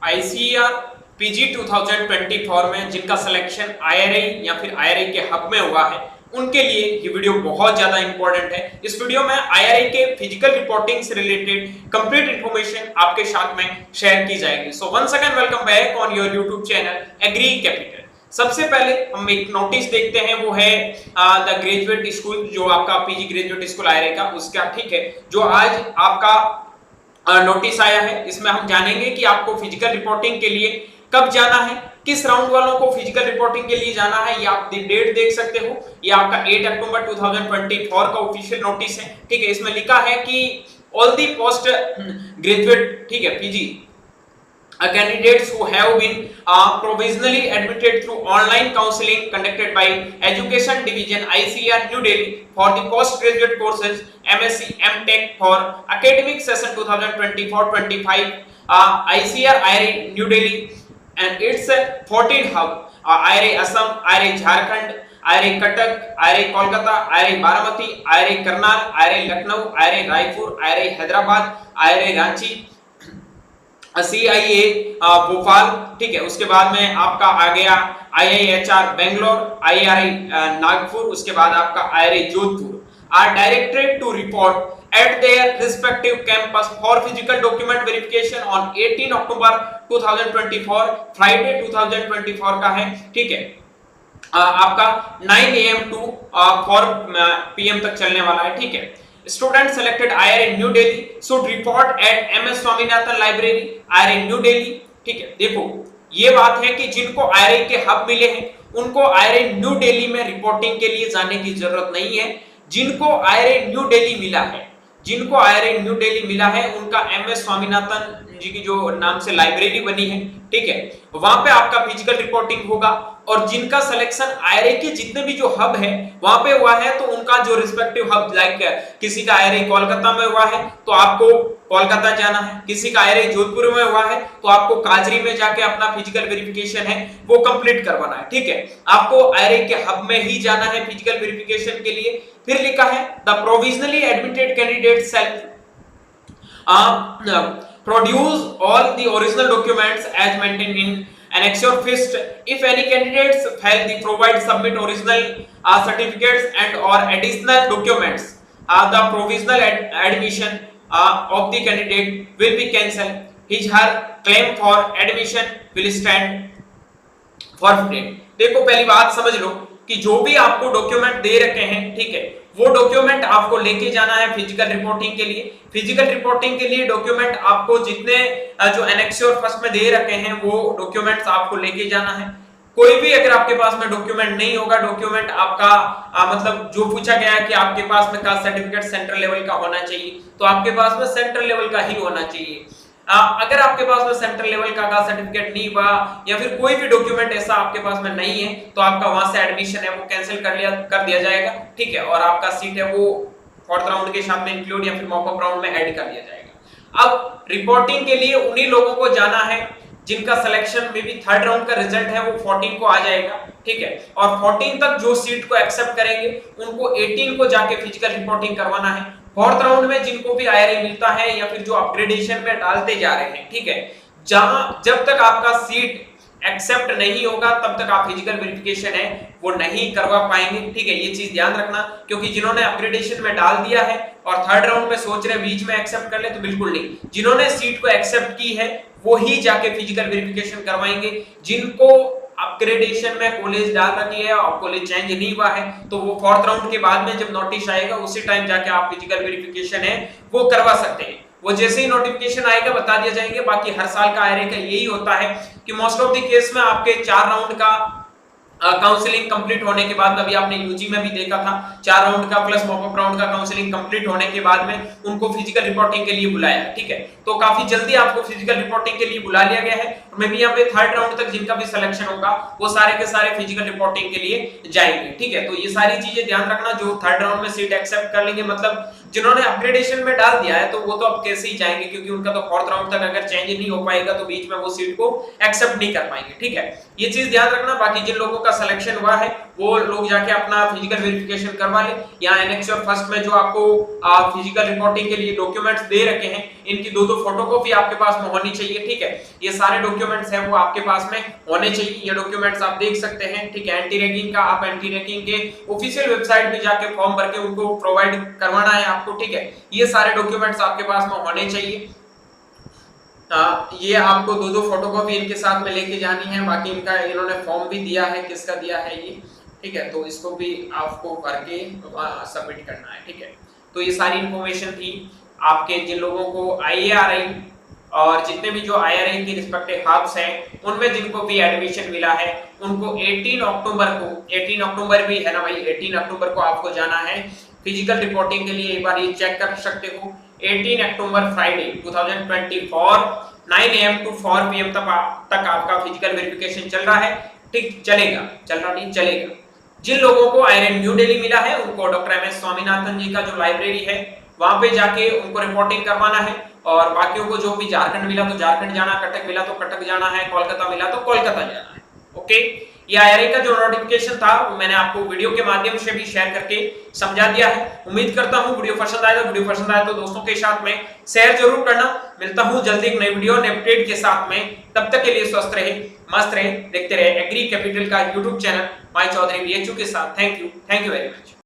ICR PG 2024 में जिनका selection IRI या फिर आईआरआई के हब में हुआ है उनके लिए ये वीडियो बहुत ज्यादा इंपॉर्टेंट है। इस वीडियो में आईआरआई के फिजिकल रिपोर्टिंग से रिलेटेड कंप्लीट इंफॉर्मेशन आपके साथ में शेयर की जाएगी। So once again welcome back on your YouTube channel agri capital. सबसे पहले हम एक नोटिस देखते हैं, वो है द ग्रेजुएट स्कूल, जो आपका पीजी ग्रेजुएट स्कूल आईआरआई का उसका, ठीक है, जो आज आपका नोटिस आया है। इसमें हम जानेंगे कि आपको फिजिकल रिपोर्टिंग के लिए कब जाना है, किस राउंड वालों को फिजिकल रिपोर्टिंग के लिए जाना है, ये आप डेट देख सकते हो। ये आपका 8 अक्टूबर 2024 का ऑफिशियल नोटिस है, ठीक है। इसमें लिखा है कि ऑल दी पोस्ट ग्रेजुएट, ठीक है, PG candidates who have been provisionally admitted through online counseling conducted by Education Division ICAR New Delhi for the postgraduate courses MSc MTech for academic session 2024-25 ICAR IRA New Delhi and its 14 hub IRA Assam, IRA Jharkhand, IRA Cuttack, IRA Kolkata, IRA Baramati, IRA Karnal, IRA Lucknow, IRA Raipur, IRA Hyderabad, IRA Ranchi, CIA Bhopal, ठीक है। उसके बाद में आपका आ गया IIHR Bangalore, IIRI Nagpur, उसके बाद आपका IIRI Jodhpur are directed to report at their respective campus for physical document verification on 18 October 2024, Friday 2024 का है, ठीक है। आपका 9 AM टू 4 PM तक चलने वाला है, ठीक है। Students selected IRA New Delhi should report at MS Swaminathan library IRA New Delhi, ठीक है। देखो ये बात है कि जिनको IRA के हब मिले हैं उनको IRA New Delhi में रिपोर्टिंग के लिए जाने की जरूरत नहीं है। जिनको IRA New Delhi मिला है, जिनको IRA New Delhi मिला है, उनका MS स्वामीनाथन जी की जो नाम से लाइब्रेरी बनी है, ठीक है, वहां पे आपका फिजिकल रिपोर्टिंग होगा। और जिनका सिलेक्शन आईआरआई के जितने भी जो हब है वहां पे हुआ है, तो उनका जो रिस्पेक्टिव हब, लाइक किसी का आईआरआई कोलकाता में हुआ है तो आपको कोलकाता जाना है, किसी का आईआरआई जोधपुर में हुआ है तो आपको काजरी में जाके अपना फिजिकल वेरिफिकेशन है वो कंप्लीट करवाना है, ठीक है। आपको आईआरआई के हब में ही जाना है फिजिकल वेरिफिकेशन के लिए। फिर लिखा है the provisionally admitted candidate self produce all the original documents as maintained in annexure fist. If any candidates fail, the provide submit original certificates and or additional documents. The provisional admission of the candidate will be cancelled. His her claim for admission will stand forfeited. देखो पहली बात समझ लो कि जो भी आपको document दे रखे हैं, ठीक है, वो डॉक्यूमेंट आपको लेके जाना है फिजिकल रिपोर्टिंग के लिए। फिजिकल रिपोर्टिंग के लिए डॉक्यूमेंट आपको जितने जो एनेक्स्योर फर्स्ट में दे रखे हैं वो डॉक्यूमेंट्स आपको लेके जाना है। कोई भी अगर आपके पास में डॉक्यूमेंट नहीं होगा, डॉक्यूमेंट आपका मतलब जो पूछा गया है कि आपके पास में कास्ट सर्टिफिकेट सेंट्रल लेवल का होना चाहिए, तो आपके पास में सेंट्रल लेवल का ही होना चाहिए। अगर आपके पास में सेंट्रल लेवल का कास्ट सर्टिफिकेट नहीं हुआ या फिर कोई भी डॉक्यूमेंट ऐसा आपके पास में नहीं है, तो आपका वहां से एडमिशन है वो कैंसिल कर दिया जाएगा, ठीक है। और आपका सीट है वो फोर्थ राउंड के साथ में इंक्लूड या फिर मॉकअप राउंड में ऐड कर दिया जाएगा। अब रिपोर्टिंग के लिए उन्हीं लोगों को जाना है जिनका सिलेक्शन में भी थर्ड राउंड का रिजल्ट है वो 14 को आ जाएगा, ठीक है। और 14 तक जो सीट को एक्सेप्ट करेंगे उनको 18 को जाके फिजिकल रिपोर्टिंग करवाना है। फोर्थ राउंड में जिनको भी आईआरआई मिलता है या फिर जो अपग्रेडेशन में डालते जा रहे हैं, ठीक है, जब तक आपका सीट एक्सेप्ट नहीं होगा तब तक आप फिजिकल वेरिफिकेशन है वो नहीं करवा पाएंगे, ठीक है। ये चीज ध्यान रखना, क्योंकि जिन्होंने अपग्रेडेशन में डाल दिया है और थर्ड राउंड में सोच रहे बीच में एक्सेप्ट कर ले, तो बिल्कुल नहीं। जिन्होंने सीट को एक्सेप्ट की है वो ही जाके फिजिकल वेरिफिकेशन करवाएंगे। जिनको अपग्रेडेशन में कॉलेज डाल रखी है और कॉलेज चेंज नहीं हुआ है, तो वो फोर्थ राउंड के बाद में जब नोटिस आएगा उसी टाइम जाके आप फिजिकल वेरिफिकेशन है वो करवा सकते हैं। वो जैसे ही नोटिफिकेशन आएगा बता दिया जाएंगे। बाकी हर साल का आईआरआई का यही होता है कि मोस्ट ऑफ द केस में आपके 4 राउंड का काउंसलिंग कंप्लीट होने के बाद, अभी आपने यूजी में भी देखा था 4 राउंड का प्लस मॉकअप राउंड का काउंसलिंग कंप्लीट होने के बाद में उनको फिजिकल रिपोर्टिंग के लिए बुलाया, ठीक है। तो काफी जल्दी आपको फिजिकल रिपोर्टिंग के लिए बुला लिया गया है। और मैं भी यहाँ पे थर्ड राउंड तक जिनका भी सिलेक्शन होगा वो सारे के सारे फिजिकल रिपोर्टिंग के लिए जाएंगे, ठीक है। तो ये सारी चीजें ध्यान रखना, जो थर्ड राउंड में सीट एक्सेप्ट कर लेंगे, मतलब जिन्होंने अपग्रेडेशन में डाल दिया है तो वो तो अब कैसे ही जाएंगे, क्योंकि उनका तो फोर्थ राउंड तक अगर चेंज नहीं हो पाएगा तो बीच में वो सीट को एक्सेप्ट नहीं कर पाएंगे। ठीक है, ये चीज ध्यान रखना। बाकी जिन लोगों का सिलेक्शन हुआ है वो लोग जाके अपना फिजिकल वेरिफिकेशन करवा ले। यहाँ एनेक्सर फर्स्ट में जो आपको फिजिकल रिपोर्टिंग के लिए डॉक्यूमेंट्स दे रखे हैं, इनकी दो फोटोकॉपी आपके पास में होनी चाहिए। ठीक है, ये सारे डॉक्यूमेंट्स हैं वो आपके पास में होने चाहिए। ये डॉक्यूमेंट्स आप देख सकते हैं। ठीक है, एंटी रैगिंग का आप एंटी रैगिंग के ऑफिशियल वेबसाइट पे जाके फॉर्म भर के उनको प्रोवाइड करवाना है आपको। ठीक है, ये सारे डॉक्यूमेंट्स आपके पास में होने चाहिए। ये आपको दो फोटोकॉपी इनके साथ में लेके जानी है। बाकी इनका इन्होंने फॉर्म भी दिया है, किसका दिया है ये, ठीक है, तो इसको भी आपको भर के सबमिट करना है। ठीक है, तो ये सारी इंफॉर्मेशन थी आपके जिन लोगों को IARI और जितने भी जो IRI की रिस्पेक्टिव हब्स हैं उनमें जिनको भी एडमिशन मिला है उनको 18 अक्टूबर भी है ना भाई, 18 अक्टूबर को आपको जाना है फिजिकल रिपोर्टिंग के लिए। एक बार ये चेक कर सकते हो, 18 अक्टूबर फ्राइडे 2024 9 AM to 4 PM तक आपका फिजिकल वेरिफिकेशन चल रहा है। ठीक, चलेगा, चल रहा नहीं चलेगा। जिन लोगों को आयरन न्यू दिल्ली मिला है उनको डॉक्टर MS स्वामीनाथन जी का जो लाइब्रेरी है वहां पे जाके उनको रिपोर्टिंग करवाना है। और बाकियों को जो भी झारखंड मिला तो झारखंड जाना, कटक मिला तो कटक जाना है, कोलकाता मिला तो कोलकाता जाना है। ओके, ये IRA का जो नोटिफिकेशन था वो मैंने आपको वीडियो के माध्यम से भी शेयर करके समझा दिया है। उम्मीद करता हूं वीडियो पसंद आएगा। वीडियो पसंद आए तो दोस्तों के साथ में शेयर जरूर करना। मिलता हूं जल्दी एक नई वीडियो नए अपडेट के साथ में। तब तक के लिए स्वस्थ रहे, मस्त रहे, देखते रहे एग्री कैपिटल का यूट्यूब चैनल माय चौधरी BHU के साथ। Thank you very much.